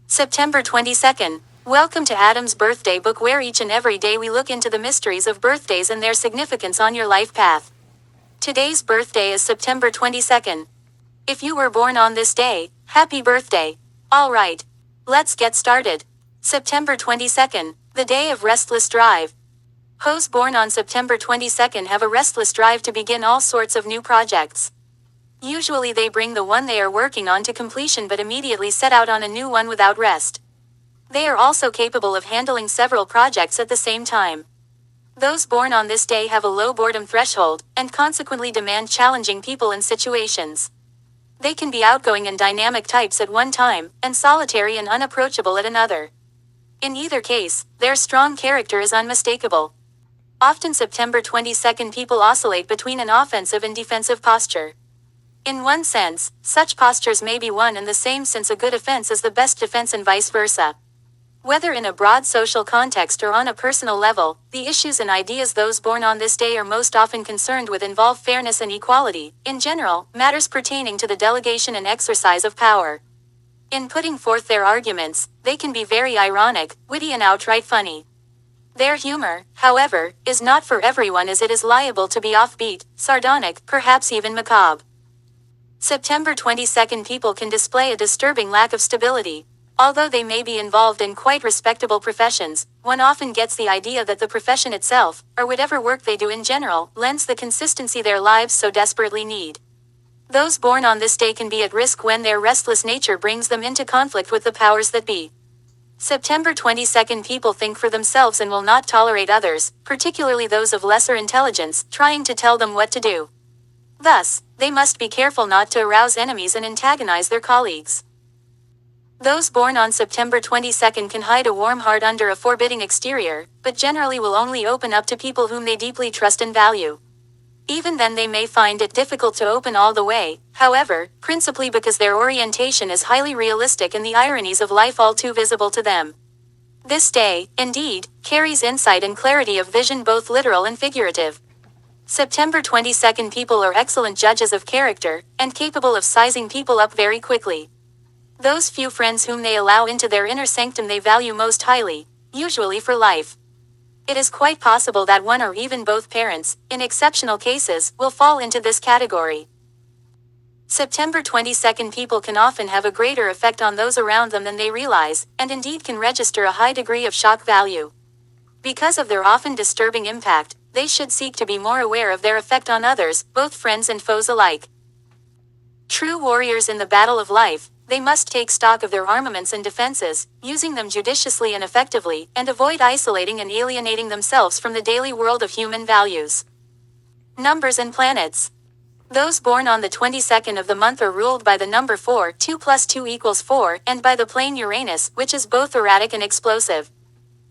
September 22nd. Welcome to Adam's Birthday Book, where each and every day we look into the mysteries of birthdays and their significance on your life path. Today's birthday is September 22nd. If you were born on this day, happy birthday. Alright. Let's get started. September 22nd, the day of restless drive. Those born on September 22nd have a restless drive to begin all sorts of new projects. Usually they bring the one they are working on to completion but immediately set out on a new one without rest. They are also capable of handling several projects at the same time. Those born on this day have a low boredom threshold, and consequently demand challenging people and situations. They can be outgoing and dynamic types at one time, and solitary and unapproachable at another. In either case, their strong character is unmistakable. Often September 22nd people oscillate between an offensive and defensive posture. In one sense, such postures may be one and the same, since a good offense is the best defense and vice versa. Whether in a broad social context or on a personal level, the issues and ideas those born on this day are most often concerned with involve fairness and equality, in general, matters pertaining to the delegation and exercise of power. In putting forth their arguments, they can be very ironic, witty and outright funny. Their humor, however, is not for everyone, as it is liable to be offbeat, sardonic, perhaps even macabre. September 22nd people can display a disturbing lack of stability. Although they may be involved in quite respectable professions, one often gets the idea that the profession itself, or whatever work they do in general, lends the consistency their lives so desperately need. Those born on this day can be at risk when their restless nature brings them into conflict with the powers that be. September 22nd people think for themselves and will not tolerate others, particularly those of lesser intelligence, trying to tell them what to do. Thus, they must be careful not to arouse enemies and antagonize their colleagues. Those born on September 22nd can hide a warm heart under a forbidding exterior, but generally will only open up to people whom they deeply trust and value. Even then they may find it difficult to open all the way, however, principally because their orientation is highly realistic and the ironies of life all too visible to them. This day, indeed, carries insight and clarity of vision, both literal and figurative. September 22nd people are excellent judges of character, and capable of sizing people up very quickly. Those few friends whom they allow into their inner sanctum they value most highly, usually for life. It is quite possible that one or even both parents, in exceptional cases, will fall into this category. September 22nd people can often have a greater effect on those around them than they realize, and indeed can register a high degree of shock value. Because of their often disturbing impact, they should seek to be more aware of their effect on others, both friends and foes alike. True warriors in the battle of life, they must take stock of their armaments and defenses, using them judiciously and effectively, and avoid isolating and alienating themselves from the daily world of human values. Numbers and planets. Those born on the 22nd of the month are ruled by the number 4, 2 plus 2 equals 4, and by the plane Uranus, which is both erratic and explosive.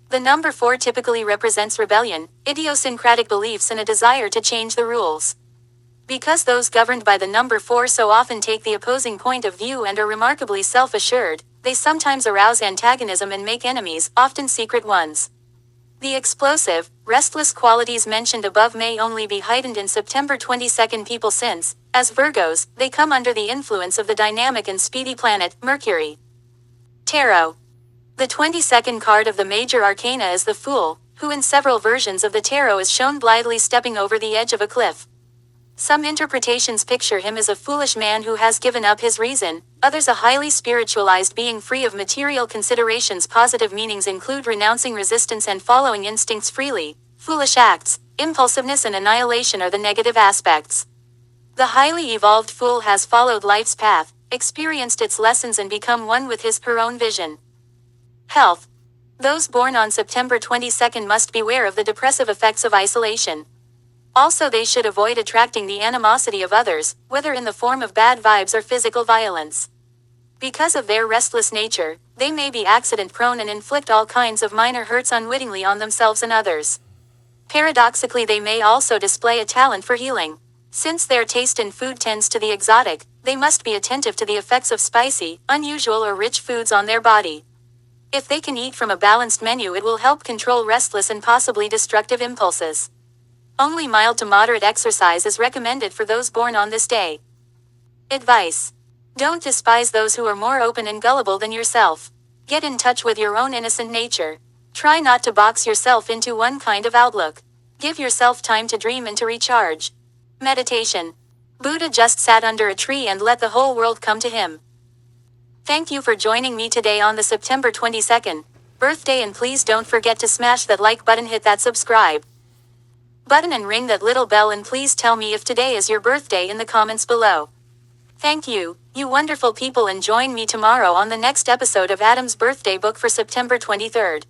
The number 4 typically represents rebellion, idiosyncratic beliefs, and a desire to change the rules. Because those governed by the number 4 so often take the opposing point of view and are remarkably self-assured, they sometimes arouse antagonism and make enemies, often secret ones. The explosive, restless qualities mentioned above may only be heightened in September 22nd people since, as Virgos, they come under the influence of the dynamic and speedy planet, Mercury. Tarot. The 22nd card of the major arcana is the Fool, who in several versions of the tarot is shown blithely stepping over the edge of a cliff. Some interpretations picture him as a foolish man who has given up his reason, others a highly spiritualized being free of material considerations. Positive meanings include renouncing resistance and following instincts freely. Foolish acts, impulsiveness and annihilation are the negative aspects. The highly evolved Fool has followed life's path, experienced its lessons and become one with her own vision. Health. Those born on September 22nd must beware of the depressive effects of isolation. Also, they should avoid attracting the animosity of others, whether in the form of bad vibes or physical violence. Because of their restless nature, they may be accident-prone and inflict all kinds of minor hurts unwittingly on themselves and others. Paradoxically, they may also display a talent for healing. Since their taste in food tends to the exotic, they must be attentive to the effects of spicy, unusual or rich foods on their body. If they can eat from a balanced menu, it will help control restless and possibly destructive impulses. Only mild to moderate exercise is recommended for those born on this day. Advice. Don't despise those who are more open and gullible than yourself. Get in touch with your own innocent nature. Try not to box yourself into one kind of outlook. Give yourself time to dream and to recharge. Meditation. Buddha just sat under a tree and let the whole world come to him. Thank you for joining me today on the September 22nd birthday, and please don't forget to smash that like button, hit that subscribe button, and ring that little bell, and please tell me if today is your birthday in the comments below. Thank you, you wonderful people, and join me tomorrow on the next episode of Adam's Birthday Book for September 23rd.